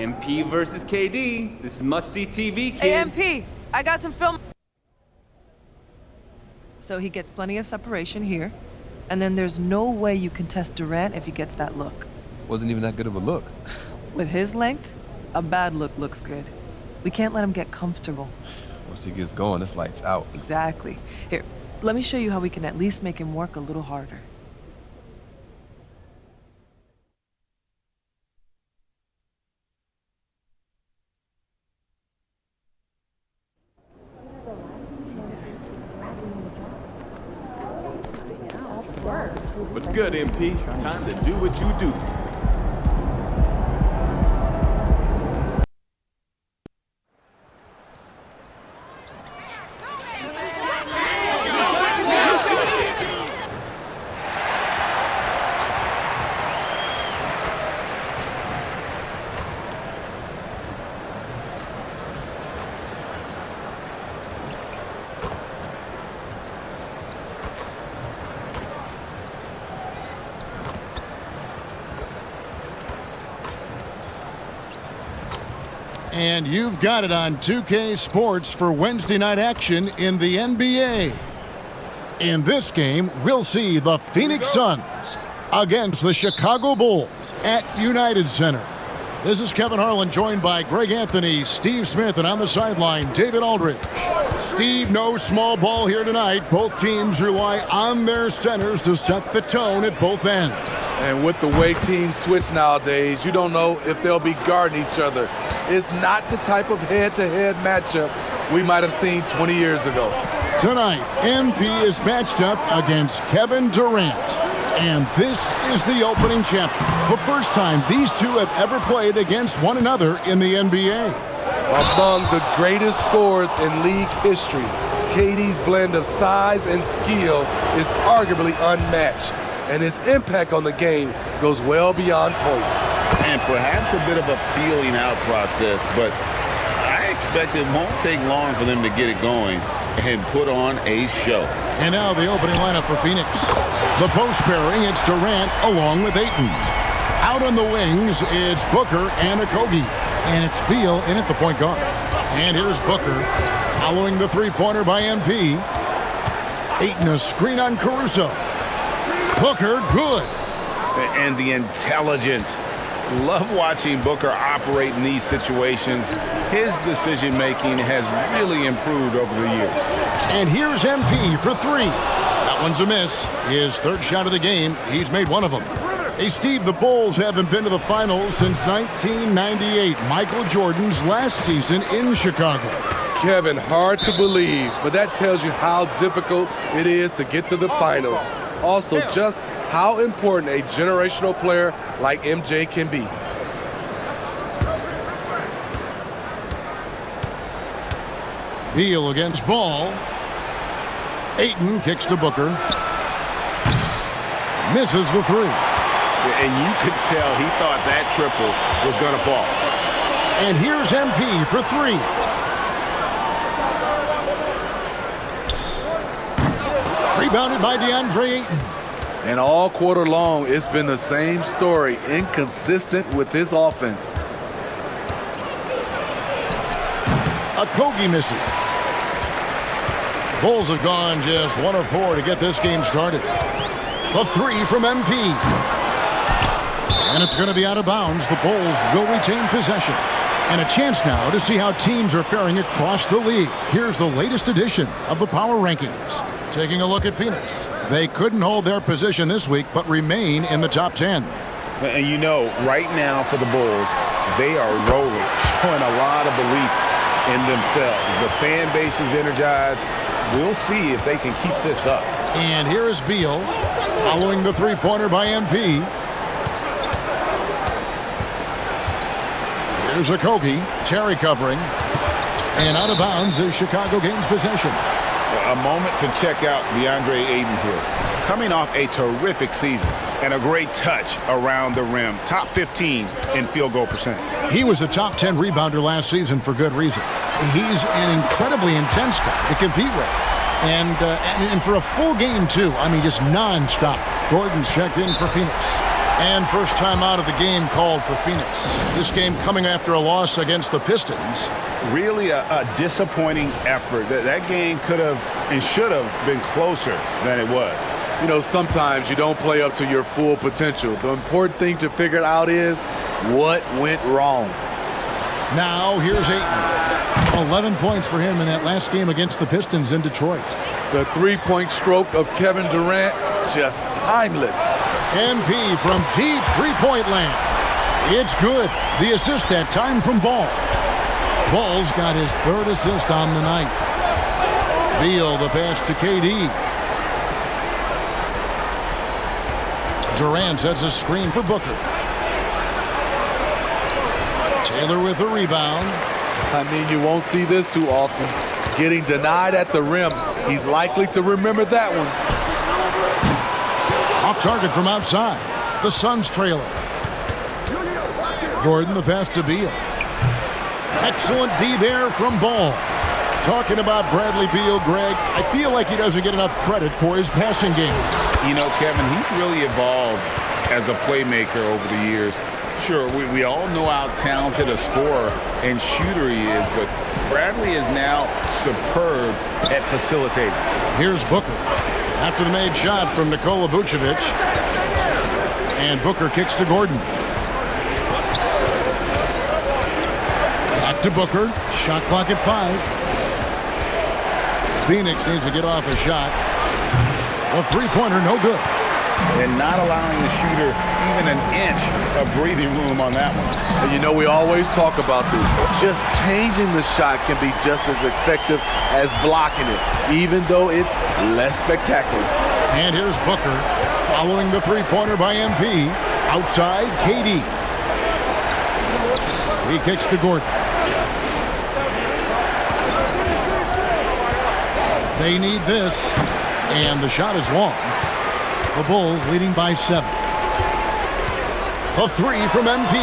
MP versus KD. This is must-see TV, kid. Hey, MP, I got some film. So he gets plenty of separation here. And then there's no way you can test Durant if he gets that look. Wasn't even that good of a look. With his length, a bad look looks good. We can't let him get comfortable. Once he gets going, this light's out. Exactly. Here, let me show you how we can at least make him work a little harder. What's good, MP? Time to do what you do. And you've got it on 2K Sports for Wednesday night action in the NBA. In this game, we'll see the Phoenix Suns against the Chicago Bulls at United Center. This is Kevin Harlan, joined by Greg Anthony, Steve Smith, and on the sideline, David Aldridge. Steve, no small ball here tonight. Both teams rely on their centers to set the tone at both ends. And with the way teams switch nowadays, you don't know if they'll be guarding each other. It's not the type of head-to-head matchup we might have seen 20 years ago. Tonight, MP is matched up against Kevin Durant. And this is the opening chapter. The first time these two have ever played against one another in the NBA. Among the greatest scorers in league history, KD's blend of size and skill is arguably unmatched, and his impact on the game goes well beyond points. And perhaps a bit of a feeling out process, but I expect it won't take long for them to get it going and put on a show. And now the opening lineup for Phoenix. The post pairing, it's Durant along with Ayton. Out on the wings, it's Booker and Okogie. And it's Beal in at the point guard. And here's Booker following the three-pointer by MP. Ayton a screen on Caruso. Booker, good. And the intelligence. Love watching Booker operate in these situations. His decision-making has really improved over the years. And here's MP for three. That one's a miss. His third shot of the game. He's made one of them. Hey, Steve, the Bulls haven't been to the finals since 1998, Michael Jordan's last season in Chicago. Kevin, hard to believe, but that tells you how difficult it is to get to the finals. Also, just how important a generational player like MJ can be. Beal against Ball. Ayton kicks to Booker. Misses the three. And you could tell he thought that triple was going to fall. And here's MP for three. Rebounded by DeAndre Ayton. And all quarter long, it's been the same story, inconsistent with his offense. Okogie misses. Bulls have gone just 1 of 4 to get this game started. A three from MP. And it's going to be out of bounds. The Bulls will retain possession. And a chance now to see how teams are faring across the league. Here's the latest edition of the Power Rankings. Taking a look at Phoenix. They couldn't hold their position this week, but remain in the top 10. And you know, right now for the Bulls, they are rolling, showing a lot of belief in themselves. The fan base is energized. We'll see if they can keep this up. And here is Beal, following the three-pointer by MP. Here's Okogie, Terry covering. And out of bounds as Chicago gains possession. A moment to check out DeAndre Ayton here. Coming off a terrific season and a great touch around the rim. Top 15 in field goal percentage. He was a top 10 rebounder last season for good reason. He's an incredibly intense guy to compete with. And for a full game, too. I mean, just nonstop. Gordon's checked in for Phoenix. And first time out of the game called for Phoenix. This game coming after a loss against the Pistons. Really a disappointing effort. That game could have and should have been closer than it was. You know, sometimes you don't play up to your full potential. The important thing to figure out is what went wrong. Now here's Ayton. 11 points for him in that last game against the Pistons in Detroit. The three-point stroke of Kevin Durant, just timeless. MP from deep three-point land. It's good. The assist that time from Ball. Ball's got his third assist on the night. Beal the pass to KD. Durant sets a screen for Booker. Taylor with the rebound. I mean, you won't see this too often. Getting denied at the rim. He's likely to remember that one. Off target from outside. The Suns trailer. Gordon the pass to Beal. Excellent D there from Ball. Talking about Bradley Beal, Greg, I feel like he doesn't get enough credit for his passing game. You know, Kevin, he's really evolved as a playmaker over the years. Sure, we all know how talented a scorer and shooter he is, but Bradley is now superb at facilitating. Here's Booker. After the made shot from Nikola Vucevic. And Booker kicks to Gordon. Back to Booker. Shot clock at 5. Phoenix needs to get off a shot. A three-pointer, no good. And not allowing the shooter even an inch of breathing room on that one. And you know, we always talk about this. Just changing the shot can be just as effective as blocking it, even though it's less spectacular. And here's Booker following the three-pointer by MP. Outside, KD. He kicks to Gordon. They need this, and the shot is long. The Bulls leading by 7. A three from MP,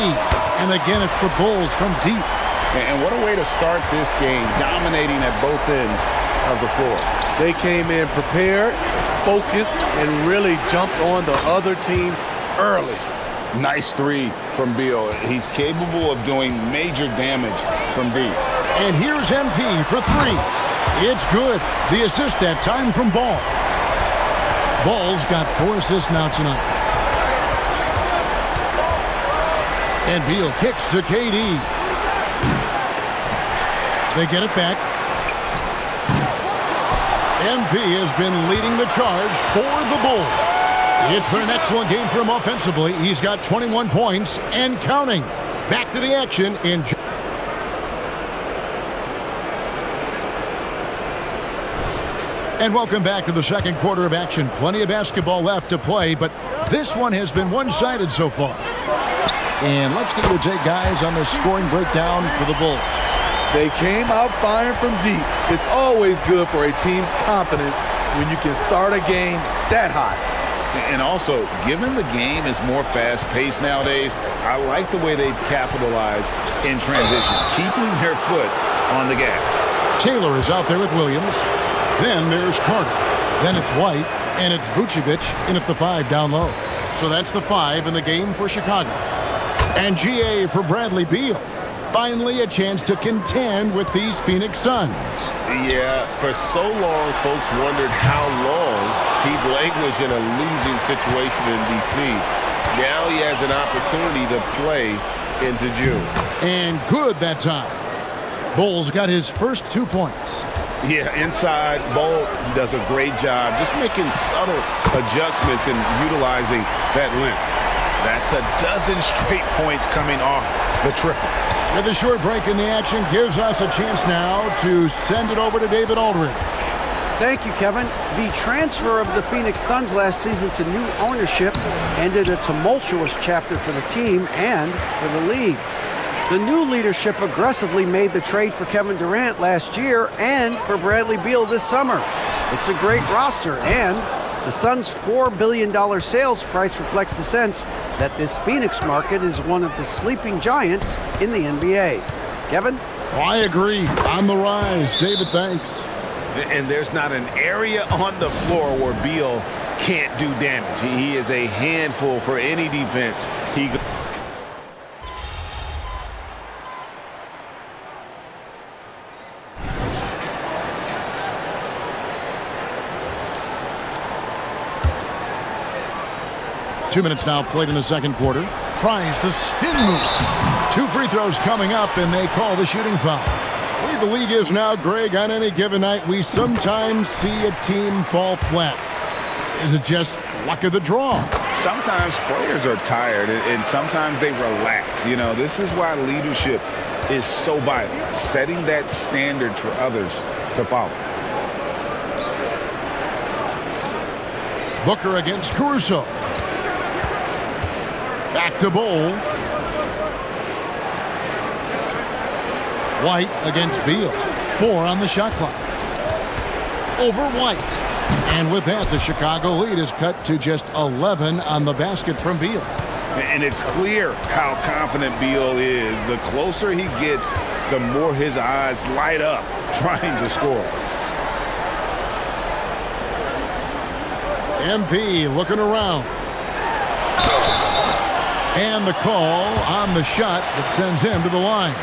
and again it's the Bulls from deep. And what a way to start this game, dominating at both ends of the floor. They came in prepared, focused, and really jumped on the other team early. Nice three from Beal. He's capable of doing major damage from deep. And here's MP for 3. It's good. The assist that time from Ball. Ball's got 4 assists now tonight. And Beal kicks to KD. They get it back. MP has been leading the charge for the Bulls. It's been an excellent game for him offensively. He's got 21 points and counting. Back to the action in... And welcome back to the second quarter of action. Plenty of basketball left to play, but this one has been one-sided so far. And let's get your take, guys, on the scoring breakdown for the Bulls. They came out firing from deep. It's always good for a team's confidence when you can start a game that hot. And also, given the game is more fast-paced nowadays, I like the way they've capitalized in transition, keeping their foot on the gas. Taylor is out there with Williams. Then there's Carter. Then it's White, and it's Vucevic in at the 5 down low. So that's the 5 in the game for Chicago. And GA for Bradley Beal. Finally a chance to contend with these Phoenix Suns. Yeah, for so long, folks wondered how long he'd languish in a losing situation in D.C. Now he has an opportunity to play into June. And good that time. Bulls got his first 2 points. Yeah, inside, Ball does a great job just making subtle adjustments and utilizing that length. That's a dozen straight points coming off the triple. With a short break in the action gives us a chance now to send it over to David Aldridge. Thank you, Kevin. The transfer of the Phoenix Suns last season to new ownership ended a tumultuous chapter for the team and for the league. The new leadership aggressively made the trade for Kevin Durant last year and for Bradley Beal this summer. It's a great roster, and the Suns' $4 billion sales price reflects the sense that this Phoenix market is one of the sleeping giants in the NBA. Kevin? I agree. On the rise. David, thanks. And there's not an area on the floor where Beal can't do damage. He is a handful for any defense. He 2 minutes now played in the second quarter. Tries the spin move. 2 free throws coming up, and they call the shooting foul. The way the league is now, Greg, on any given night, we sometimes see a team fall flat. Is it just luck of the draw? Sometimes players are tired, and sometimes they relax. You know, this is why leadership is so vital, setting that standard for others to follow. Booker against Caruso. Back to Bowl. White against Beal. 4 on the shot clock. Over White. And with that, the Chicago lead is cut to just 11 on the basket from Beal. And it's clear how confident Beal is. The closer he gets, the more his eyes light up trying to score. MP looking around. And the call on the shot that sends him to the line.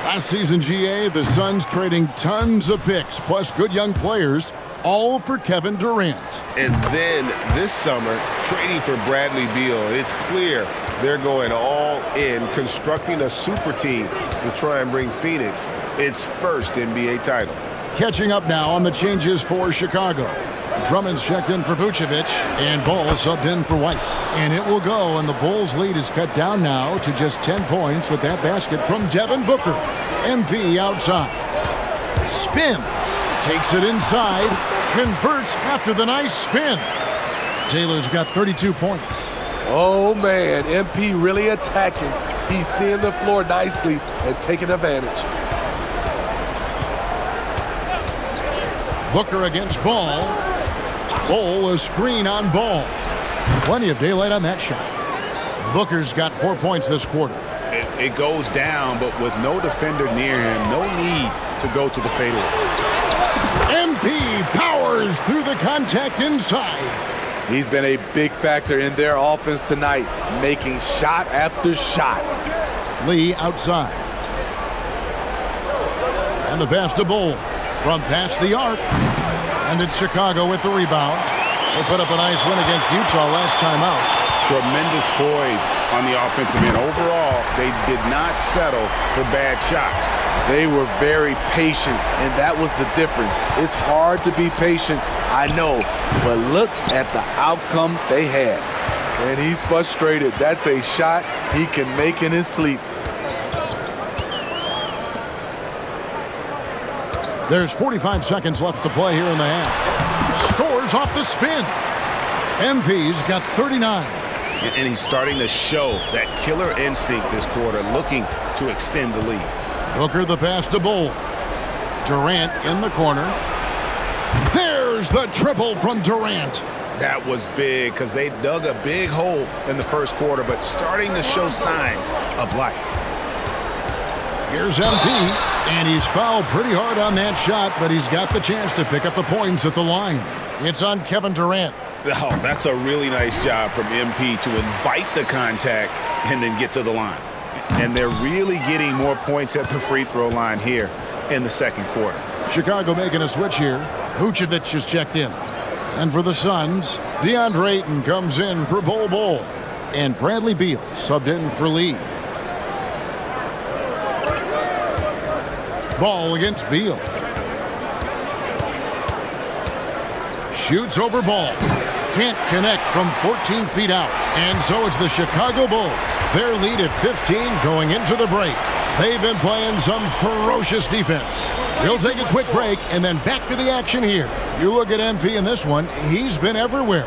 Last season, GA, the Suns trading tons of picks, plus good young players, all for Kevin Durant. And then this summer, trading for Bradley Beal. It's clear they're going all in, constructing a super team to try and bring Phoenix its first NBA title. Catching up now on the changes for Chicago. Drummond's checked in for Vucevic, and Ball subbed in for White. And it will go, and the Bulls' lead is cut down now to just 10 points with that basket from Devin Booker. MP outside. Spins. Takes it inside. Converts after the nice spin. Taylor's got 32 points. Oh, man, MP really attacking. He's seeing the floor nicely and taking advantage. Booker against Ball. Ball, a screen on Ball. Plenty of daylight on that shot. Booker's got 4 points this quarter. It goes down, but with no defender near him, no need to go to the fadeaway. MP powers through the contact inside. He's been a big factor in their offense tonight, making shot after shot. Lee outside. And the pass to Ball from past the arc. And it's Chicago with the rebound. They put up a nice win against Utah last time out. Tremendous poise on the offensive end. Overall, they did not settle for bad shots. They were very patient, and that was the difference. It's hard to be patient, I know, but look at the outcome they had. And he's frustrated. That's a shot he can make in his sleep. There's 45 seconds left to play here in the half. Scores off the spin. MP's got 39. And he's starting to show that killer instinct this quarter, looking to extend the lead. Booker the pass to Bull. Durant in the corner. There's the triple from Durant. That was big because they dug a big hole in the first quarter, but starting to show signs of life. Here's MP, and he's fouled pretty hard on that shot, but he's got the chance to pick up the points at the line. It's on Kevin Durant. Oh, that's a really nice job from MP to invite the contact and then get to the line. And they're really getting more points at the free throw line here in the second quarter. Chicago making a switch here. Vucevic is checked in. And for the Suns, DeAndre Ayton comes in for Bol. And Bradley Beal subbed in for Lee. Ball against Beal. Shoots over Ball. Can't connect from 14 feet out. And so it's the Chicago Bulls. Their lead at 15 going into the break. They've been playing some ferocious defense. We'll take a quick break and then back to the action here. You look at MP in this one, he's been everywhere.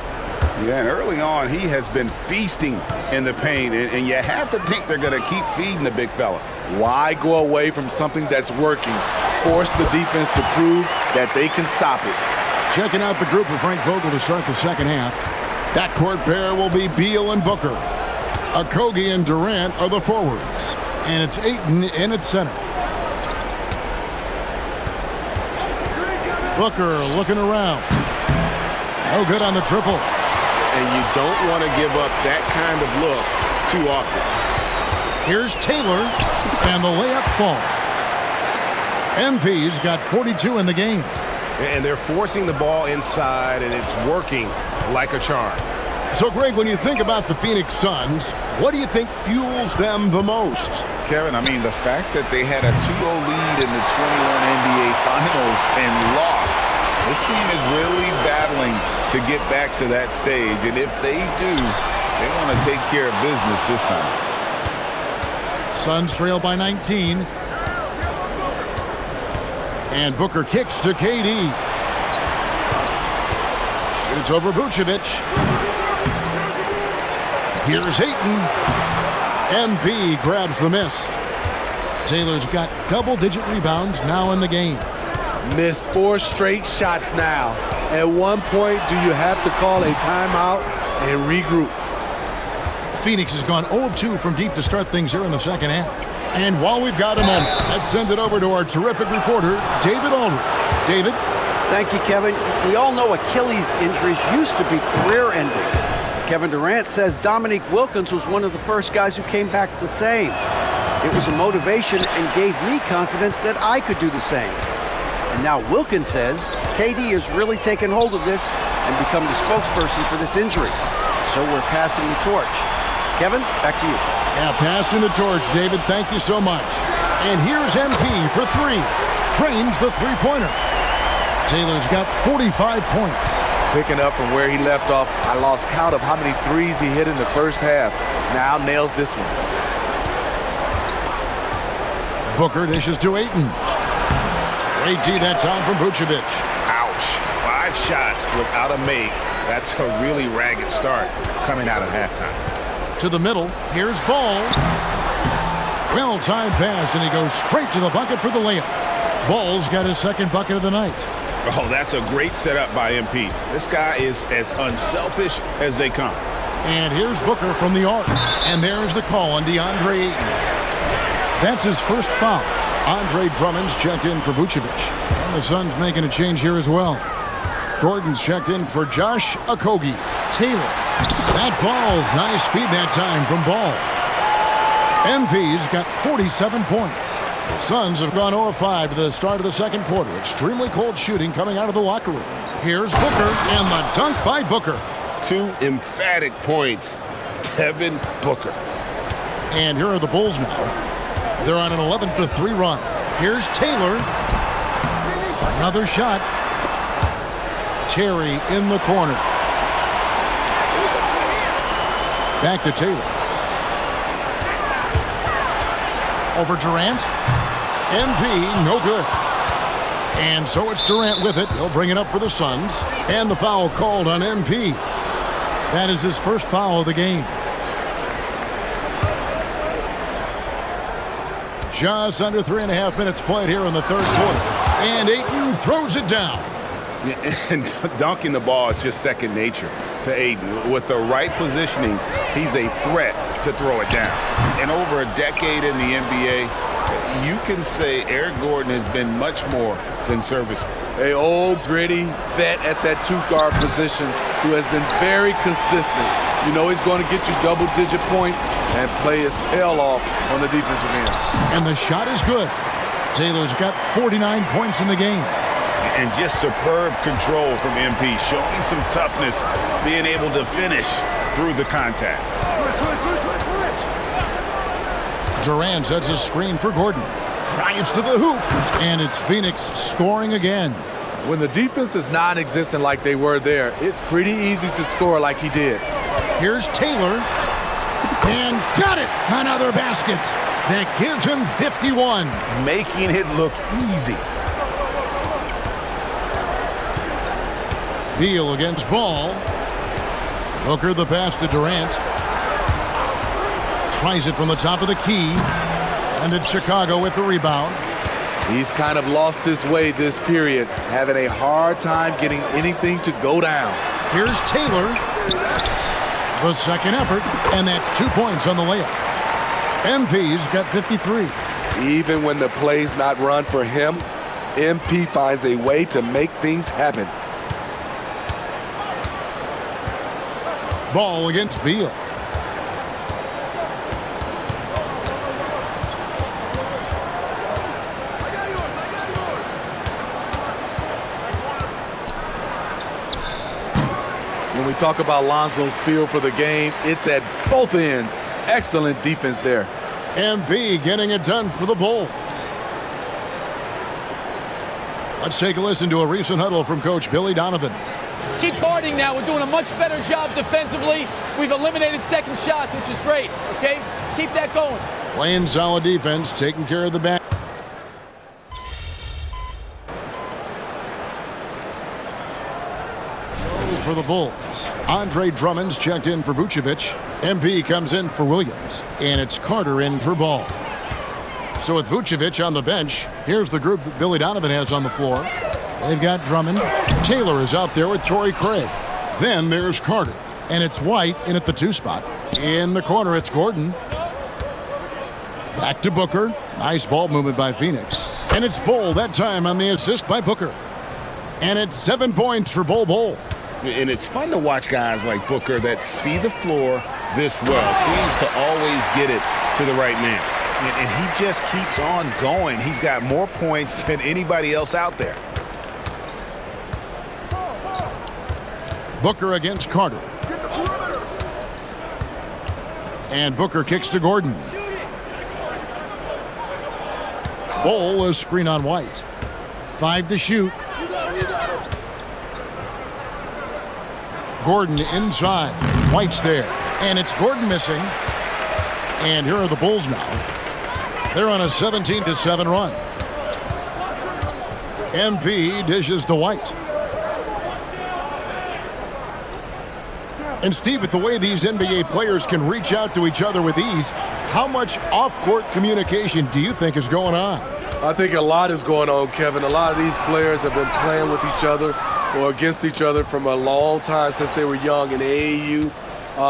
Yeah, and early on, he has been feasting in the paint, and you have to think they're going to keep feeding the big fella. Why go away from something that's working? Force the defense to prove that they can stop it. Checking out the group of Frank Vogel to start the second half. That court pair will be Beal and Booker. Okogie and Durant are the forwards. And it's Ayton in at center. Booker looking around. No good on the triple. And you don't want to give up that kind of look too often. Here's Taylor, and the layup falls. MP's got 42 in the game. And they're forcing the ball inside, and it's working like a charm. So, Greg, when you think about the Phoenix Suns, what do you think fuels them the most? Kevin, I mean, the fact that they had a 2-0 lead in the 21 NBA Finals and lost, this team is really battling to get back to that stage. And if they do, they want to take care of business this time. Suns trail by 19. And Booker kicks to KD. Shoots over Vucevic. Here's Ayton. MP grabs the miss. Taylor's got double-digit rebounds now in the game. Missed 4 straight shots now. At one point, do you have to call a timeout and regroup? Phoenix has gone 0 of 2 from deep to start things here in the second half. And while we've got a moment, let's send it over to our terrific reporter, David Aldridge. David? Thank you, Kevin. We all know Achilles injuries used to be career-ending. Kevin Durant says Dominique Wilkins was one of the first guys who came back the same. It was a motivation and gave me confidence that I could do the same. And now Wilkins says KD has really taken hold of this and become the spokesperson for this injury. So we're passing the torch. Kevin, back to you. Yeah, passing the torch, David. Thank you so much. And here's MP for 3. Trains the three-pointer. Taylor's got 45 points. Picking up from where he left off, I lost count of how many threes he hit in the first half. Now nails this one. Booker dishes to Ayton. Great D that time from Vucevic. Ouch. 5 shots without a make. That's a really ragged start coming out of halftime. To the middle. Here's Ball. Well-timed pass, and he goes straight to the bucket for the layup. Ball's got his second bucket of the night. Oh, that's a great setup by MP. This guy is as unselfish as they come. And here's Booker from the arc. And there's the call on DeAndre Ayton. That's his first foul. Andre Drummond's checked in for Vucevic. And the Suns making a change here as well. Gordon's checked in for Josh Okogie. Taylor. That falls. Nice feed that time from Ball. MP's got 47 points. The Suns have gone 0-5 to the start of the second quarter. Extremely cold shooting coming out of the locker room. Here's Booker, and the dunk by Booker. 2 emphatic points. Devin Booker. And here are the Bulls now. They're on an 11-3 run. Here's Taylor. Another shot. Terry in the corner. Back to Taylor. Over Durant. MP, no good. And so it's Durant with it. He'll bring it up for the Suns. And the foul called on MP. That is his first foul of the game. Just under 3.5 minutes played here in the third quarter. And Ayton throws it down. And dunking the ball is just second nature to Ayton. With the right positioning, he's a threat to throw it down. And over a decade in the NBA, you can say Eric Gordon has been much more than serviceable. A old gritty vet at that 2-guard position who has been very consistent. You know he's going to get you double-digit points and play his tail off on the defensive end. And the shot is good. Taylor's got 49 points in the game. And just superb control from MP, showing some toughness, being able to finish through the contact. Durant sets a screen for Gordon. Drives to the hoop. And it's Phoenix scoring again. When the defense is non-existent like they were there, it's pretty easy to score like he did. Here's Taylor. And got it! Another basket. That gives him 51. Making it look easy. Beal against Ball. Booker the pass to Durant. Tries it from the top of the key. And it's Chicago with the rebound. He's kind of lost his way this period, having a hard time getting anything to go down. Here's Taylor. The second effort, and that's 2 points on the layup. MP's got 53. Even when the play's not run for him, MP finds a way to make things happen. Ball against Beal. When we talk about Lonzo's feel for the game, it's at both ends. Excellent defense there. MP getting it done for the Bulls. Let's take a listen to a recent huddle from Coach Billy Donovan. Keep guarding now. We're doing a much better job defensively. We've eliminated second shots, which is great, okay? Keep that going. Playing solid defense, taking care of the back. For the Bulls, Andre Drummond's checked in for Vucevic. MP comes in for Williams, and it's Carter in for Ball. So with Vucevic on the bench, here's the group that Billy Donovan has on the floor. They've got Drummond. Taylor is out there with Torrey Craig. Then there's Carter, and it's White in at the 2 spot. In the corner, it's Gordon. Back to Booker. Nice ball movement by Phoenix. And it's Bull that time on the assist by Booker. And it's 7 points for Bull. And it's fun to watch guys like Booker that see the floor this well. Seems to always get it to the right man. And he just keeps on going. He's got more points than anybody else out there. Booker against Carter. And Booker kicks to Gordon. Bull, a screen on White. 5 to shoot. Gordon inside. White's there. And it's Gordon missing. And here are the Bulls now. They're on a 17-7 run. MP dishes to White. And Steve, with the way these NBA players can reach out to each other with ease, how much off-court communication do you think is going on? I think a lot is going on, Kevin. A lot of these players have been playing with each other or against each other from a long time since they were young in AAU.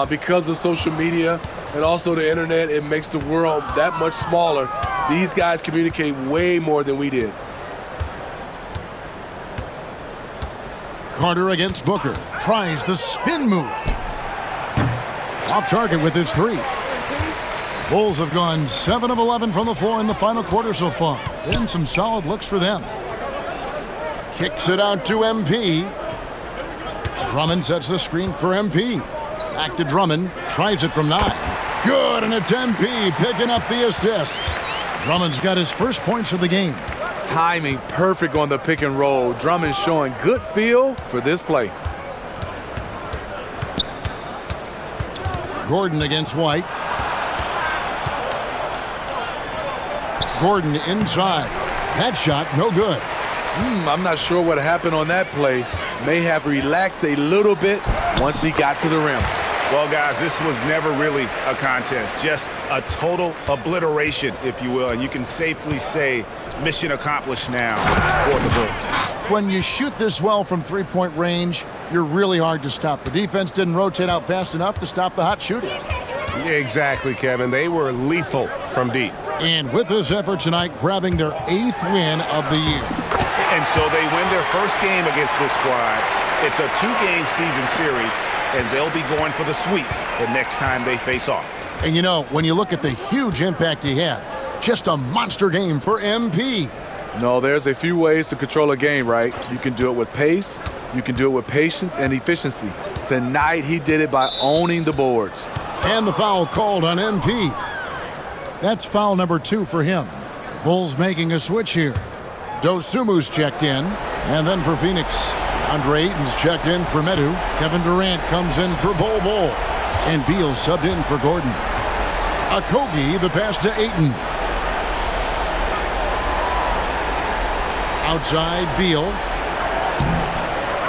Because of social media and also the internet, it makes the world that much smaller. These guys communicate way more than we did. Carter against Booker. Tries the spin move. Off target with his 3. Bulls have gone 7 of 11 from the floor in the final quarter so far. And some solid looks for them. Kicks it out to MP. Drummond sets the screen for MP. Back to Drummond. Tries it from 9. Good, and it's MP picking up the assist. Drummond's got his first points of the game. Timing perfect on the pick and roll. Drummond showing good feel for this play. Gordon against White. Gordon inside. That shot, no good. I'm not sure what happened on that play. May have relaxed a little bit once he got to the rim. Well, guys, this was never really a contest. Just a total obliteration, if you will. And you can safely say mission accomplished now for the Bulls. When you shoot this well from three-point range, you're really hard to stop. The defense didn't rotate out fast enough to stop the hot shooters. Exactly, Kevin. They were lethal from deep. And with this effort tonight, grabbing their 8th win of the year. And so they win their first game against this squad. It's a 2-game season series, and they'll be going for the sweep the next time they face off. And you know, when you look at the huge impact he had, just a monster game for MP. No, there's a few ways to control a game, right? You can do it with pace, you can do it with patience and efficiency. Tonight, he did it by owning the boards. And the foul called on MP. That's foul number 2 for him. Bulls making a switch here. Dosumu's checked in. And then for Phoenix, Andre Ayton's checked in for Medu. Kevin Durant comes in for Bol. And Beal subbed in for Gordon. Okogie, the pass to Ayton. Outside, Beal.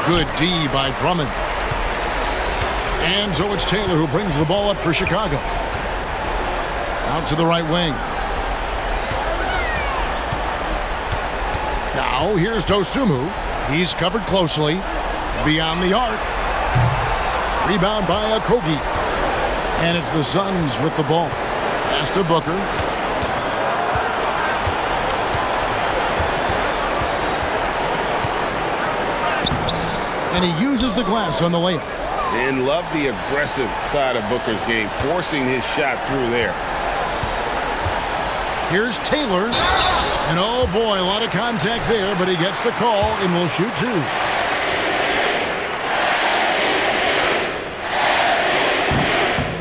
Good D by Drummond. And so it's Taylor who brings the ball up for Chicago. Out to the right wing. Now here's Dosumu. He's covered closely. Beyond the arc. Rebound by Okogie. And it's the Suns with the ball. Pass to Booker. And he uses the glass on the layup. And love the aggressive side of Booker's game, forcing his shot through there. Here's Taylor. And oh boy, a lot of contact there, but he gets the call and will shoot two.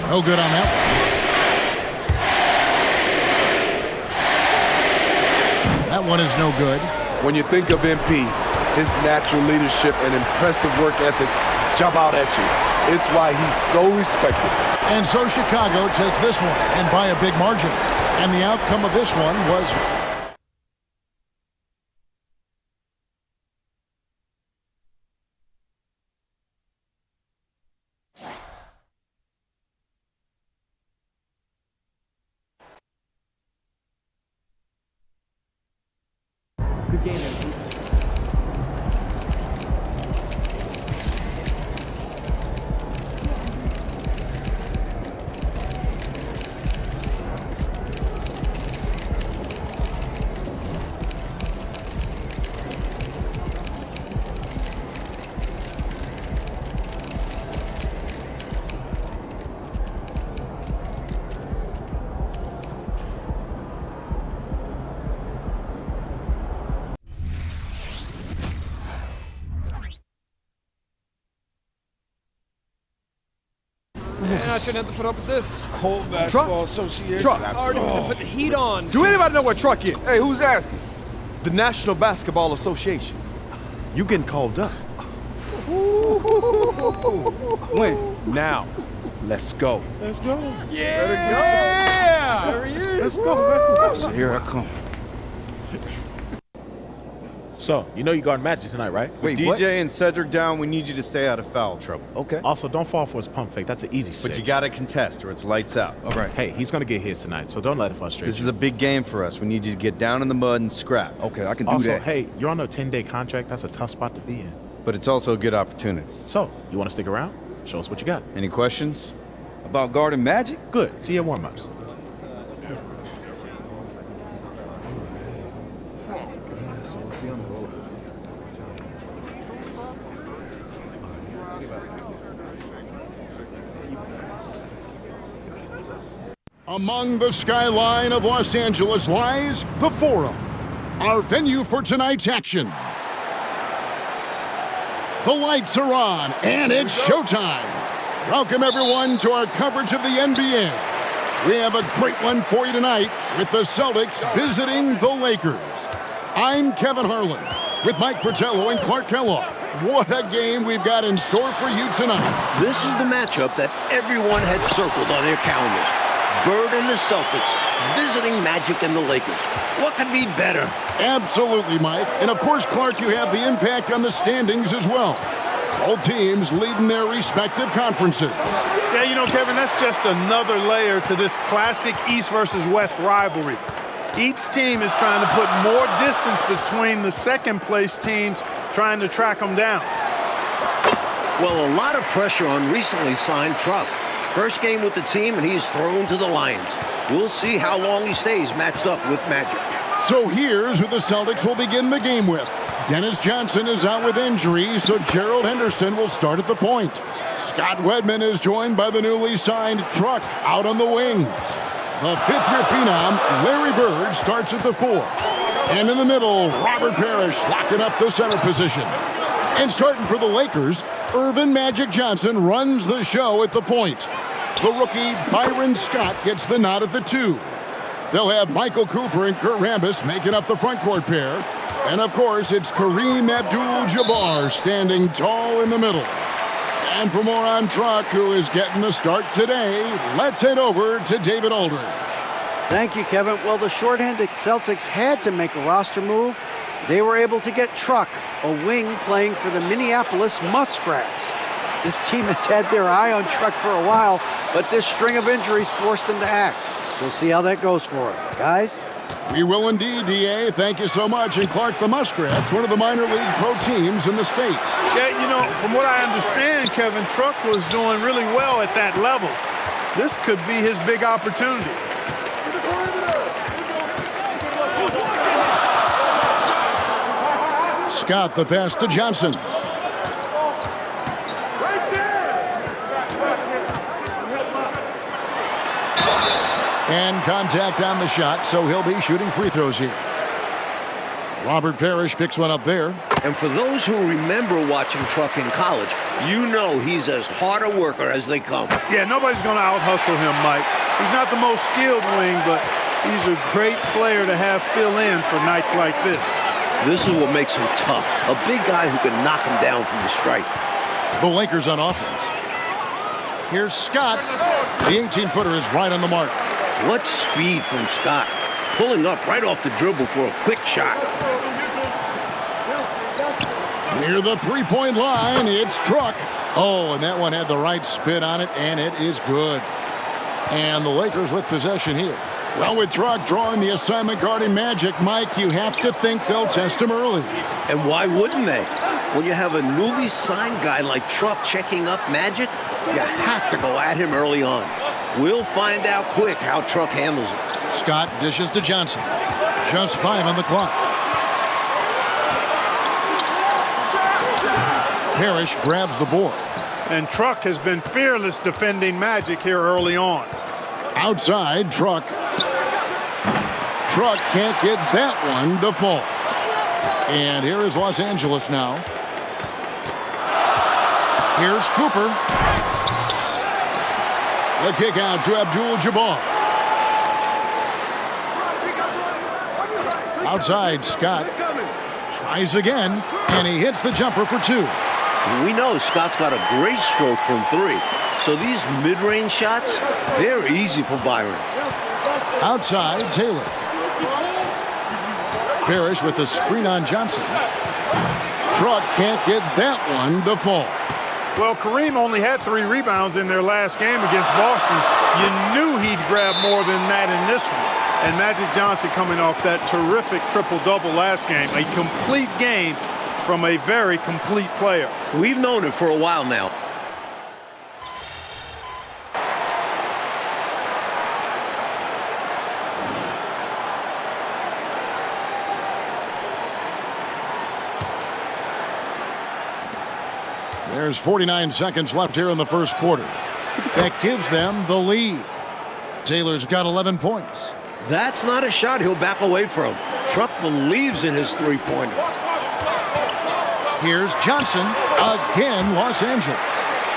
No good on that one. That one is no good. When you think of MP, his natural leadership and impressive work ethic jump out at you. It's why he's so respected. And so Chicago takes this one, and by a big margin. And the outcome of this one was... Good game, MP. Man, I shouldn't have to put up with this. Whole basketball association. Truck. Already gonna put the heat on. Do anybody know what truck is? Hey, who's asking? The National Basketball Association. You getting called up. When? Now. Let's go. Let's go. Yeah! There he is. Let's go, man. So here I come. So, you know you guard Magic tonight, right? Wait, DJ what? And Cedric down, we need you to stay out of foul trouble. Okay. Also, don't fall for his pump fake. That's an easy six. But you gotta contest or it's lights out. All right. Hey, he's gonna get his tonight, so don't let it frustrate you. This is a big game for us. We need you to get down in the mud and scrap. Okay, I can do that. Hey, you're on a 10-day contract. That's a tough spot to be in. But it's also a good opportunity. So, you want to stick around? Show us what you got. Any questions? About guarding Magic? Good. See you at warm-ups. Among the skyline of Los Angeles lies the Forum, our venue for tonight's action. The lights are on, and it's showtime. Welcome, everyone, to our coverage of the NBA. We have a great one for you tonight with the Celtics visiting the Lakers. I'm Kevin Harlan with Mike Fratello and Clark Kellogg. What a game we've got in store for you tonight. This is the matchup that everyone had circled on their calendars. Bird and the Celtics visiting Magic and the Lakers. What could be better? Absolutely, Mike. And of course, Clark, you have the impact on the standings as well. Both teams leading their respective conferences. Yeah, you know, Kevin, that's just another layer to this classic East versus West rivalry. Each team is trying to put more distance between the second-place teams, trying to track them down. Well, a lot of pressure on recently signed Truck. First game with the team, and he's thrown to the Lions. We'll see how long he stays matched up with Magic. So here's who the Celtics will begin the game with. Dennis Johnson is out with injury, so Gerald Henderson will start at the point. Scott Wedman is joined by the newly signed Truck out on the wings. The fifth-year phenom, Larry Bird, starts at the 4. And in the middle, Robert Parrish locking up the center position. And starting for the Lakers, Irvin Magic Johnson runs the show at the point. The rookie, Byron Scott, gets the nod at the 2. They'll have Michael Cooper and Kurt Rambis making up the front court pair. And of course, it's Kareem Abdul-Jabbar standing tall in the middle. And for more on Truck, who is getting the start today, let's head over to David Aldridge. Thank you, Kevin. Well, the shorthanded Celtics had to make a roster move. They were able to get Truck, a wing playing for the Minneapolis Muskrats. This team has had their eye on Truck for a while, but this string of injuries forced them to act. We'll see how that goes for them. Guys? We will indeed, D.A. Thank you so much. And Clark, the Muskrats, one of the minor league pro teams in the States. Yeah, you know, from what I understand, Kevin, Truck was doing really well at that level. This could be his big opportunity. Scott, the pass to Johnson. And contact on the shot, so he'll be shooting free throws here. Robert Parrish picks one up there. And for those who remember watching Truck in college, you know he's as hard a worker as they come. Yeah, nobody's going to out-hustle him, Mike. He's not the most skilled wing, but he's a great player to have fill in for nights like this. This is what makes him tough. A big guy who can knock him down from the stripe. The Lakers on offense. Here's Scott. The 18-footer is right on the mark. What speed from Scott. Pulling up right off the dribble for a quick shot. Near the three-point line, it's Truck. Oh, and that one had the right spin on it, and it is good. And the Lakers with possession here. Well, with Truck drawing the assignment guarding Magic, Mike, you have to think they'll test him early. And why wouldn't they? When you have a newly signed guy like Truck checking up Magic, you have to go at him early on. We'll find out quick how Truck handles it. Scott dishes to Johnson. Just 5 on the clock. Parrish grabs the board. And Truck has been fearless defending Magic here early on. Outside, Truck. Truck can't get that one to fall. And here is Los Angeles now. Here's Cooper. The kick out to Abdul-Jabbar. Outside, Scott tries again, and he hits the jumper for 2. We know Scott's got a great stroke from 3. So these mid-range shots, they're easy for Byron. Outside, Taylor. Parrish with the screen on Johnson. Truck can't get that one to fall. Well, Kareem only had 3 rebounds in their last game against Boston. You knew he'd grab more than that in this one. And Magic Johnson coming off that terrific triple-double last game. A complete game from a very complete player. We've known it for a while now. There's 49 seconds left here in the first quarter. That gives them the lead. Taylor's got 11 points. That's not a shot he'll back away from. Truck believes in his three-pointer. Here's Johnson. Again, Los Angeles.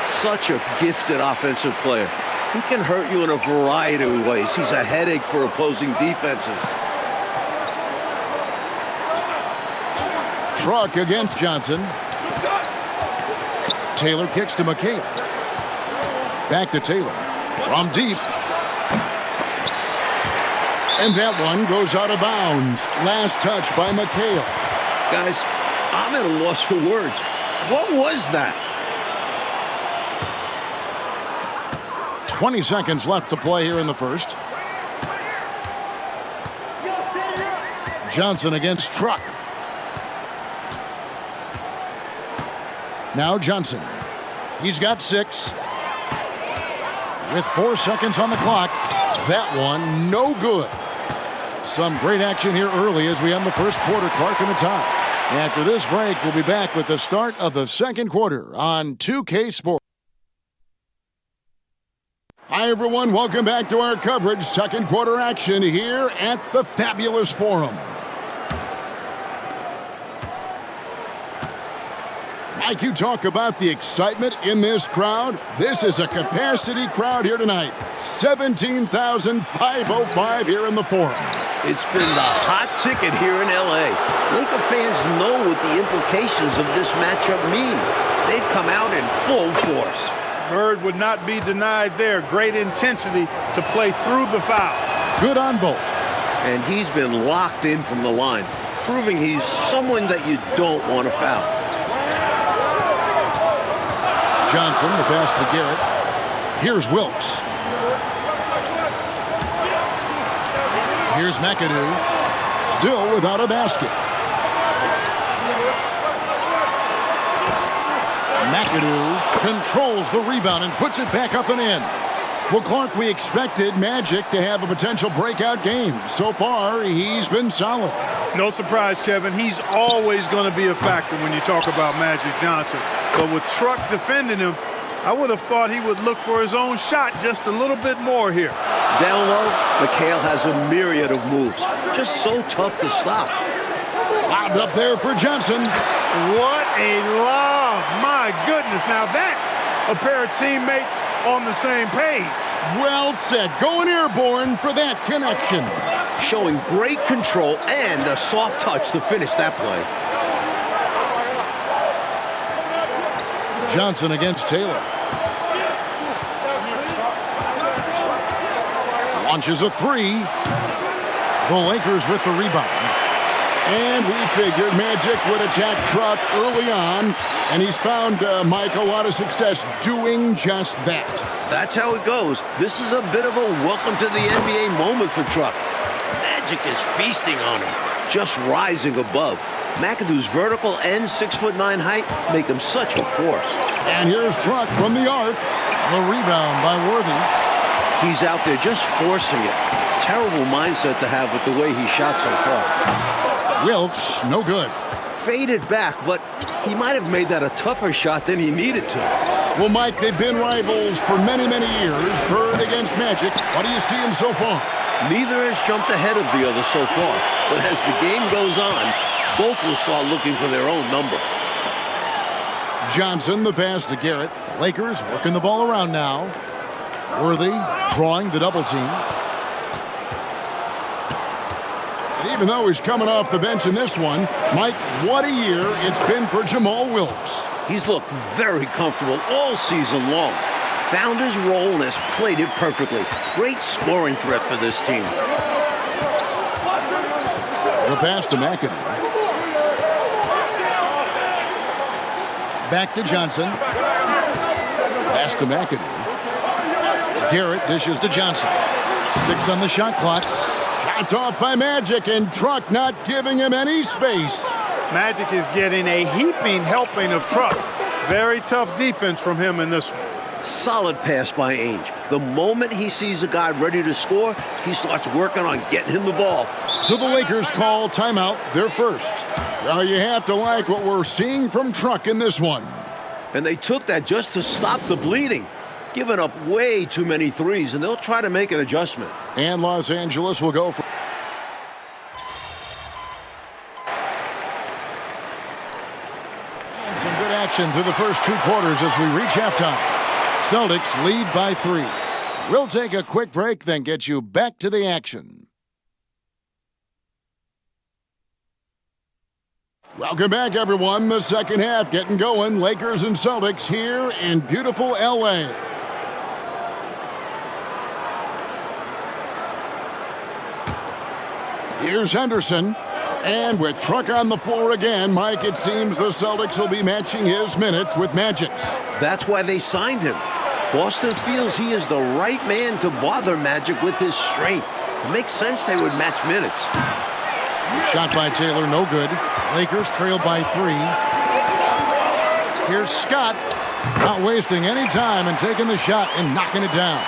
Such a gifted offensive player. He can hurt you in a variety of ways. He's a headache for opposing defenses. Truck against Johnson. Taylor kicks to McHale. Back to Taylor. From deep. And that one goes out of bounds. Last touch by McHale. Guys, I'm at a loss for words. What was that? 20 seconds left to play here in the first. Johnson against Truck. Now Johnson. He's got 6. With 4 seconds on the clock. That one, no good. Some great action here early as we end the first quarter. Clark in the top. After this break, we'll be back with the start of the second quarter on 2K Sports. Hi, everyone. Welcome back to our coverage. Second quarter action here at the Fabulous Forum. Mike, you talk about the excitement in this crowd. This is a capacity crowd here tonight. 17,505 here in the Forum. It's been the hot ticket here in L.A. Laker fans know what the implications of this matchup mean. They've come out in full force. Bird would not be denied there. Great intensity to play through the foul. Good on both. And he's been locked in from the line, proving he's someone that you don't want to foul. Johnson, the pass to Garrett. Here's Wilkes. Here's McAdoo. Still without a basket. McAdoo controls the rebound and puts it back up and in. Well, Clark, we expected Magic to have a potential breakout game. So far, he's been solid. No surprise, Kevin. He's always going to be a factor when you talk about Magic Johnson. But with Truck defending him, I would have thought he would look for his own shot just a little bit more here. Down low, McHale has a myriad of moves. Just so tough to stop. Lobbed up there for Johnson. What a lob. My goodness. Now that's a pair of teammates on the same page. Well said. Going airborne for that connection. Showing great control and a soft touch to finish that play. Johnson against Taylor. Launches a three. The Lakers with the rebound. And we figured Magic would attack Truck early on, and he's found, Mike, a lot of success doing just that. That's how it goes. This is a bit of a welcome to the NBA moment for Truck. Magic is feasting on him, just rising above. McAdoo's vertical and 6'9" height make him such a force. And here's Truck from the arc. The rebound by Worthy. He's out there just forcing it. Terrible mindset to have with the way he shot so far. Wilkes, no good. Faded back, but he might have made that a tougher shot than he needed to. Well, Mike, they've been rivals for many, many years. Bird against Magic. What do you see him so far? Neither has jumped ahead of the other so far, but as the game goes on, both will start looking for their own number. Johnson, the pass to Garrett. Lakers working the ball around now. Worthy drawing the double team. Even though he's coming off the bench in this one, Mike, what a year it's been for Jamal Wilkes. He's looked very comfortable all season long. Found his role and has played it perfectly. Great scoring threat for this team. The pass to McAdoo. Back to Johnson. Pass to McAdoo. Garrett dishes to Johnson. 6 on the shot clock. Shots off by Magic, and Truck not giving him any space. Magic is getting a heaping helping of Truck. Very tough defense from him in this one. Solid pass by Ainge. The moment he sees a guy ready to score, he starts working on getting him the ball. So the Lakers call timeout, their first. Now you have to like what we're seeing from Truck in this one. And they took that just to stop the bleeding. Giving up way too many threes, and they'll try to make an adjustment. And Los Angeles will go for... And some good action through the first 2 quarters as we reach halftime. Celtics lead by 3. We'll take a quick break, then get you back to the action. Welcome back, everyone. The second half getting going. Lakers and Celtics here in beautiful L.A. Here's Henderson. And with Truck on the floor again, Mike, it seems the Celtics will be matching his minutes with Magic's. That's why they signed him. Boston feels he is the right man to bother Magic with his strength. It makes sense they would match minutes. Shot by Taylor, no good. Lakers trail by 3. Here's Scott, not wasting any time and taking the shot and knocking it down.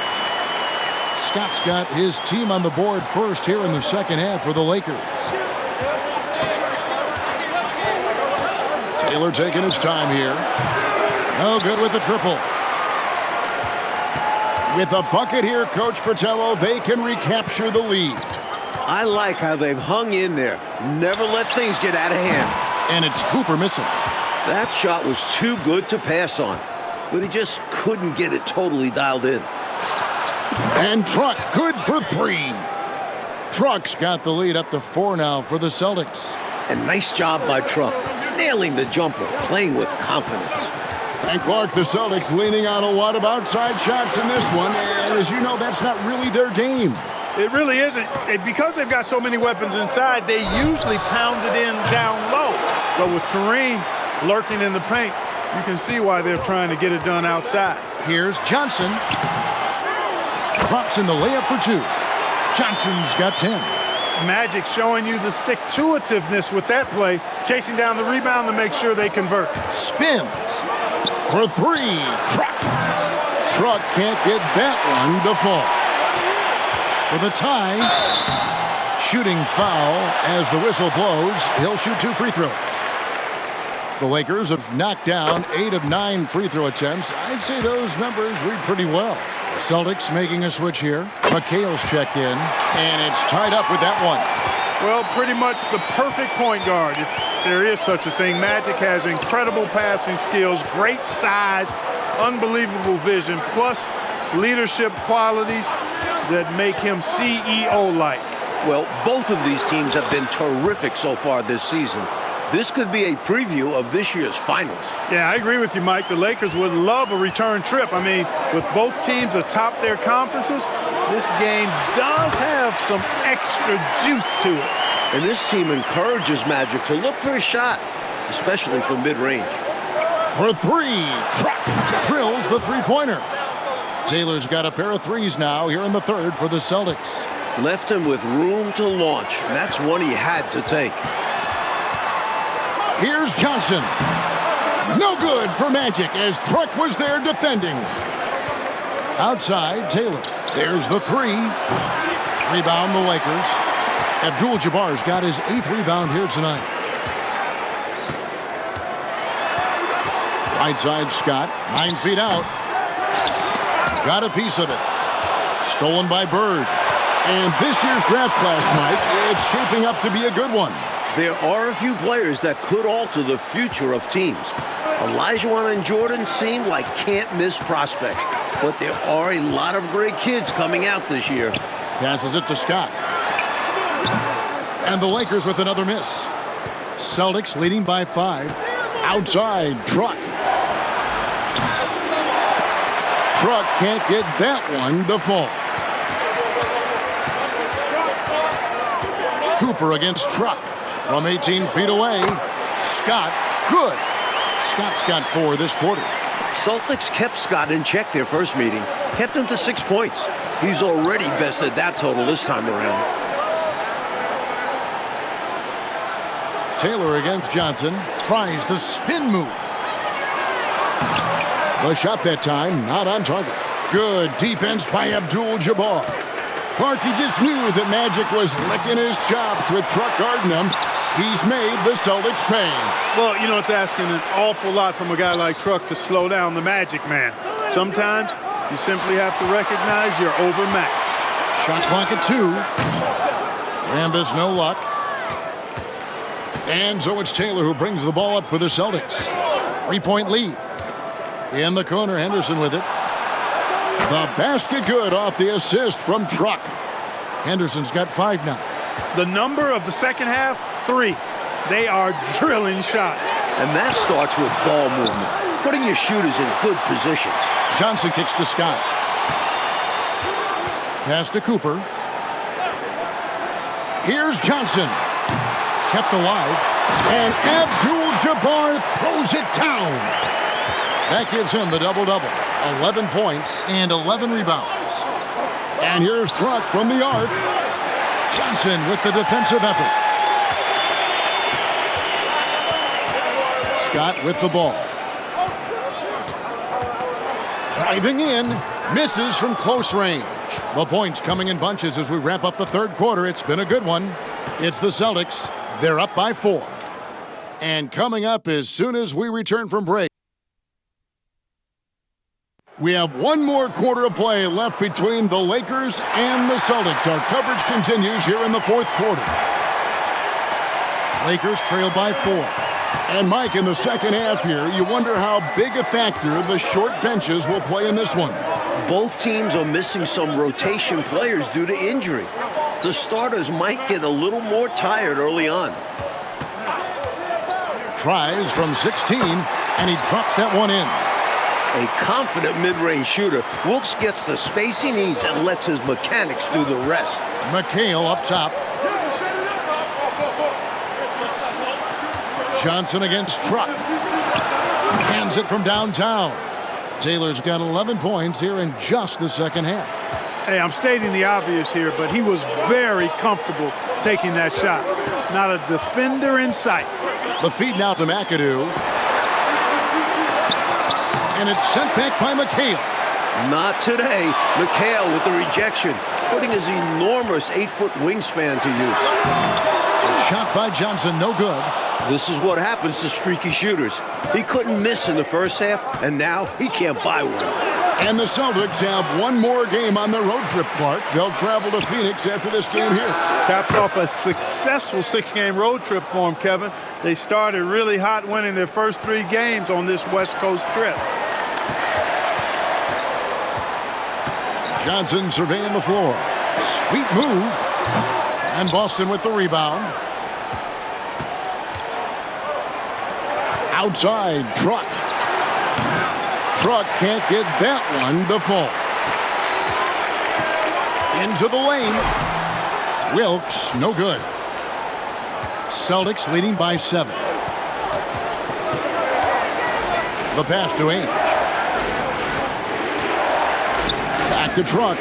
Scott's got his team on the board first here in the second half for the Lakers. Taylor taking his time here. No good with the triple. With a bucket here, Coach Fratello, they can recapture the lead. I like how they've hung in there. Never let things get out of hand. And it's Cooper missing. That shot was too good to pass on, but he just couldn't get it totally dialed in. And Truck, good for 3. Truck's got the lead up to 4 now for the Celtics. And nice job by Truck, nailing the jumper, playing with confidence. And Clark, the Celtics leaning on a lot of outside shots in this one. And as you know, that's not really their game. It really isn't. Because they've got so many weapons inside, they usually pound it in down low. But with Kareem lurking in the paint, you can see why they're trying to get it done outside. Here's Johnson. Drops in the layup for 2. Johnson's got 10. Magic showing you the stick-to-itiveness with that play, chasing down the rebound to make sure they convert. Spins for 3. Truck can't get that one to fall. For the tie, shooting foul as the whistle blows. He'll shoot 2 free throws. The Lakers have knocked down 8 of 9 free throw attempts. I'd say those numbers read pretty well. Celtics making a switch here. McHale's checked in, and it's tied up with that one. Well, pretty much the perfect point guard, if there is such a thing. Magic has incredible passing skills, great size, unbelievable vision, plus leadership qualities that make him CEO-like. Well, both of these teams have been terrific so far this season. This could be a preview of this year's finals. Yeah, I agree with you, Mike. The Lakers would love a return trip. I mean, with both teams atop their conferences, this game does have some extra juice to it. And this team encourages Magic to look for a shot, especially from mid-range. For three, drills the three-pointer. Taylor's got a pair of threes now here in the third for the Celtics. Left him with room to launch, and that's one he had to take. Here's Johnson. No good for Magic as Truck was there defending. Outside, Taylor. There's the three. Rebound the Lakers. Abdul-Jabbar's got his 8th rebound here tonight. Right side, Scott. 9 feet out. Got a piece of it. Stolen by Bird. And this year's draft class, Mike, it's shaping up to be a good one. There are a few players that could alter the future of teams. Olajuwon and Jordan seem like can't-miss prospects, but there are a lot of great kids coming out this year. Passes it to Scott. And the Lakers with another miss. Celtics leading by 5. Outside, Truck. Truck can't get that one to fall. Cooper against Truck. From 18 feet away, Scott, good. Scott's got 4 this quarter. Celtics kept Scott in check their first meeting, kept him to 6 points. He's already bested that total this time around. Taylor against Johnson, tries the spin move. The shot that time, not on target. Good defense by Abdul-Jabbar. Clarkie just knew that Magic was licking his chops with Truck guarding him. He's made the Celtics pay. Well, you know, it's asking an awful lot from a guy like Truck to slow down the Magic man. Sometimes you simply have to recognize you're overmatched. Shot clock at 2. Rambis, no luck. And so it's Taylor who brings the ball up for the Celtics. 3-point lead. In the corner, Henderson with it. The basket good off the assist from Truck. Henderson's got 5 now. The number of the second half, 3. They are drilling shots. And that starts with ball movement, putting your shooters in good positions. Johnson kicks to Scott. Pass to Cooper. Here's Johnson. Kept alive. And Abdul-Jabbar throws it down. That gives him the double-double. 11 points and 11 rebounds. And here's Truck from the arc. Johnson with the defensive effort. Scott with the ball. Driving in. Misses from close range. The points coming in bunches as we wrap up the third quarter. It's been a good one. It's the Celtics. They're up by 4. And coming up as soon as we return from break, we have one more quarter of play left between the Lakers and the Celtics. Our coverage continues here in the fourth quarter. Lakers trail by 4. And Mike, in the second half here, you wonder how big a factor the short benches will play in this one. Both teams are missing some rotation players due to injury. The starters might get a little more tired early on. Tries from 16, and he drops that one in. A confident mid-range shooter, Wilkes gets the space he needs and lets his mechanics do the rest. McHale up top. Johnson against Truck. Hands it from downtown. Taylor's got 11 points here in just the second half. Hey, I'm stating the obvious here, but he was very comfortable taking that shot. Not a defender in sight. The feed now to McAdoo. And it's sent back by McHale. Not today. McHale with the rejection, putting his enormous 8-foot wingspan to use. Shot by Johnson, no good. This is what happens to streaky shooters. He couldn't miss in the first half, and now he can't buy one. And the Celtics have one more game on their road trip, Clark. They'll travel to Phoenix after this game here. Caps off a successful 6-game road trip for them, Kevin. They started really hot, winning their first 3 games on this West Coast trip. Johnson surveying the floor. Sweet move. And Boston with the rebound. Outside, Truck. Truck can't get that one to fall. Into the lane. Wilkes, no good. Celtics leading by 7. The pass to Ainge. Back to Truck.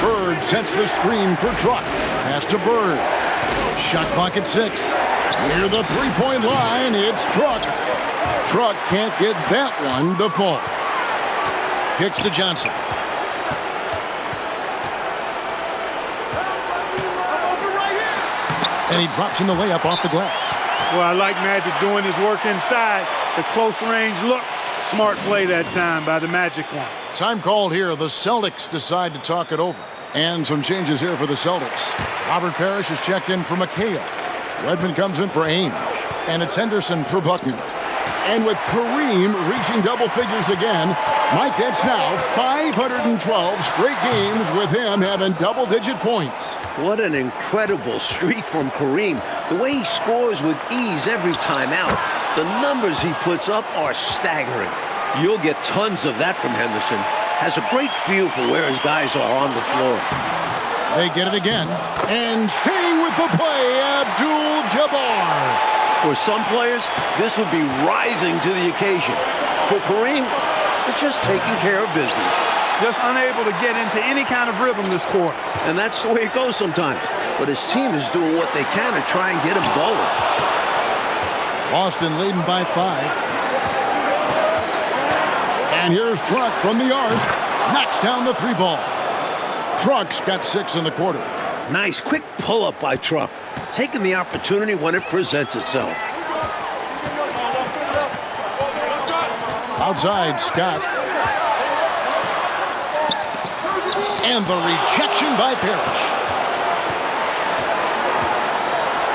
Bird sets the screen for Truck. Pass to Bird. Shot clock at 6. Near the three-point line, it's Truck. Truck can't get that one to fall. Kicks to Johnson. And he drops in the layup off the glass. Well, I like Magic doing his work inside. The close range look. Smart play that time by the Magic one. Time called here. The Celtics decide to talk it over. And some changes here for the Celtics. Robert Parrish is checked in for McHale. Redmond comes in for Ainge. And it's Henderson for Buckner. And with Kareem reaching double figures again, Mike, that's now 512 straight games with him having double-digit points. What an incredible streak from Kareem. The way he scores with ease every time out. The numbers he puts up are staggering. You'll get tons of that from Henderson. Has a great feel for where his guys are on the floor. They get it again. And staying with the play, Abdul-Jabbar. For some players, this would be rising to the occasion. For Kareem, it's just taking care of business. Just unable to get into any kind of rhythm this quarter. And that's the way it goes sometimes. But his team is doing what they can to try and get him going. Boston leading by 5. And here's Truck from the arc. Knocks down the 3-ball. Truck's got 6 in the quarter. Nice quick pull-up by Truck. Taking the opportunity when it presents itself. Outside, Scott. And the rejection by Parrish.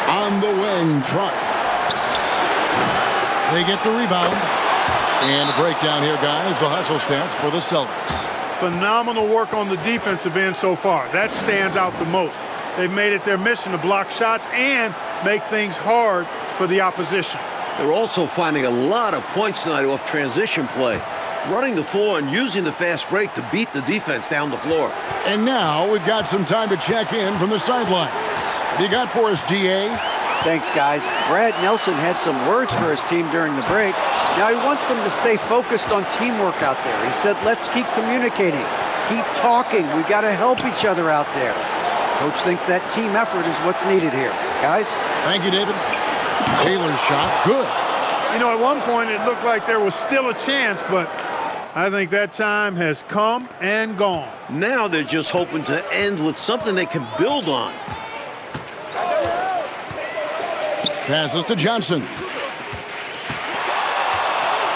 On the wing, Truck. They get the rebound. And a breakdown here, guys. The hustle stats for the Celtics. Phenomenal work on the defensive end so far. That stands out the most. They've made it their mission to block shots and make things hard for the opposition. They're also finding a lot of points tonight off transition play. Running the floor and using the fast break to beat the defense down the floor. And now we've got some time to check in from the sidelines. What do you got for us, DA? Thanks, guys. Brad Nelson had some words for his team during the break. Now he wants them to stay focused on teamwork out there. He said, let's keep communicating, keep talking. We've got to help each other out there. Coach thinks that team effort is what's needed here. Guys? Thank you, David. Taylor's shot, good. You know, at one point it looked like there was still a chance, but I think that time has come and gone. Now they're just hoping to end with something they can build on. Passes to Johnson.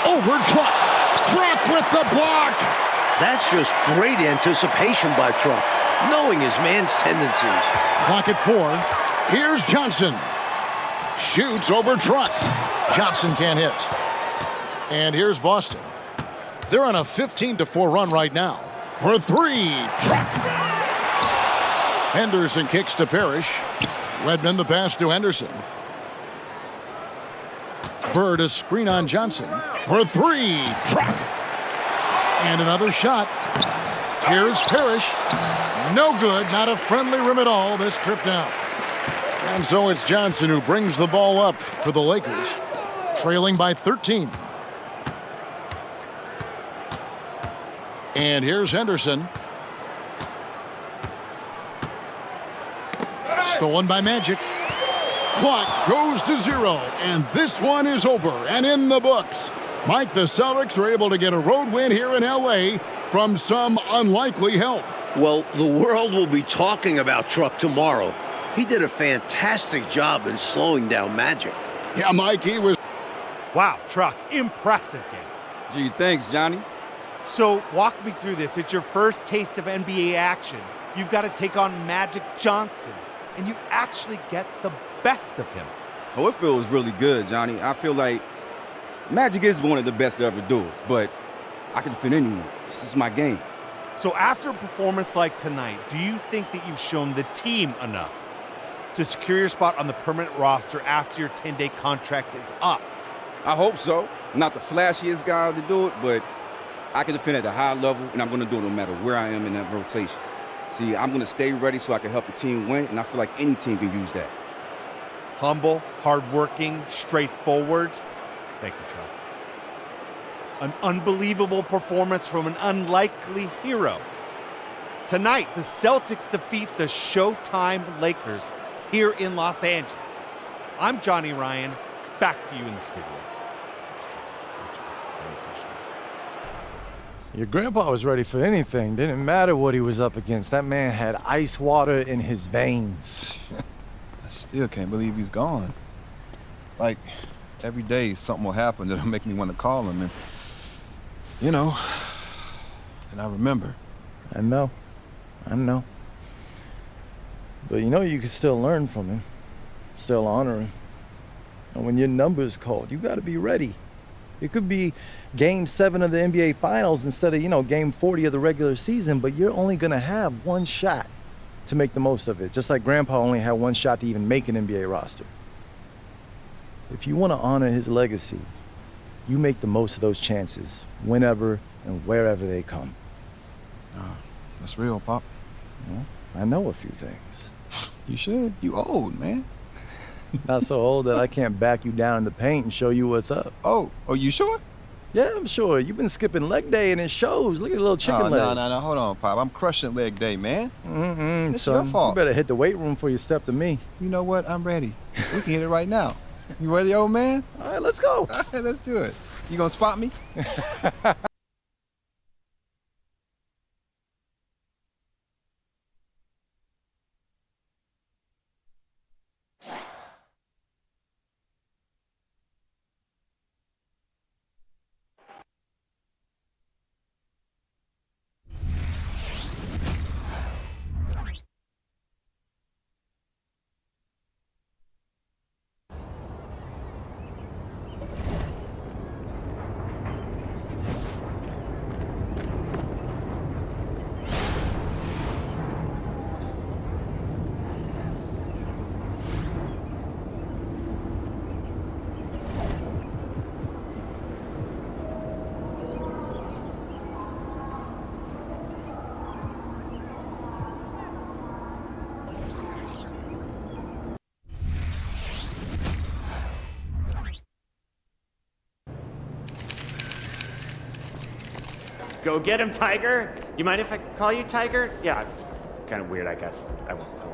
Over Truck. Truck with the block. That's just great anticipation by Truck, knowing his man's tendencies. Clock at 4. Here's Johnson. Shoots over Truck. Johnson can't hit. And here's Boston. They're on a 15-4 run right now. For 3, Truck. Henderson kicks to Parrish. Redmond the pass to Henderson. Bird a screen on Johnson. For 3, Truck. And another shot. Here's Parrish. No good. Not a friendly rim at all this trip down. And so it's Johnson who brings the ball up for the Lakers, trailing by 13. And here's Henderson. Stolen by Magic. Clock goes to 0, and this one is over and in the books. Mike, the Celtics are able to get a road win here in L.A. from some unlikely help. Well, the world will be talking about Truck tomorrow. He did a fantastic job in slowing down Magic. Yeah, Mike, he was. Wow, Truck, impressive game. Gee, thanks, Johnny. So walk me through this. It's your first taste of NBA action. You've got to take on Magic Johnson, and you actually get the best of him. Oh, it feels really good, Johnny. I feel like Magic is one of the best to ever do it, but I can defend anyone. This is my game. So after a performance like tonight, do you think that you've shown the team enough to secure your spot on the permanent roster after your 10-day contract is up? I hope so. Not the flashiest guy to do it, but I can defend at a high level, and I'm going to do it no matter where I am in that rotation. See, I'm going to stay ready so I can help the team win, and I feel like any team can use that. Humble, hardworking, straightforward. Thank you, Trout. An unbelievable performance from an unlikely hero. Tonight, the Celtics defeat the Showtime Lakers here in Los Angeles. I'm Johnny Ryan. Back to you in the studio. Your grandpa was ready for anything. Didn't matter what he was up against. That man had ice water in his veins. I still can't believe he's gone. Like, every day something will happen that'll make me want to call him, and, you know, and I remember. I know. But you know you can still learn from him, still honor him. And when your number's called, you got to be ready. It could be Game 7 of the NBA Finals instead of, Game 40 of the regular season, but you're only going to have one shot to make the most of it, just like Grandpa only had one shot to even make an NBA roster. If you want to honor his legacy, you make the most of those chances whenever and wherever they come. That's real, Pop. Well, I know a few things. You should. You old, man. Not so old that I can't back you down in the paint and show you what's up. Oh, you sure? Yeah, I'm sure. You've been skipping leg day and it shows. Look at the little chicken legs. No, hold on, Pop. I'm crushing leg day, man. It's son, your fault. You better hit the weight room before you step to me. You know what? I'm ready. We can hit it right now. You ready, old man? All right, let's go. All right, let's do it. You gonna spot me? Go get him, Tiger. You mind if I call you Tiger? Yeah, it's kind of weird, I guess. I won't.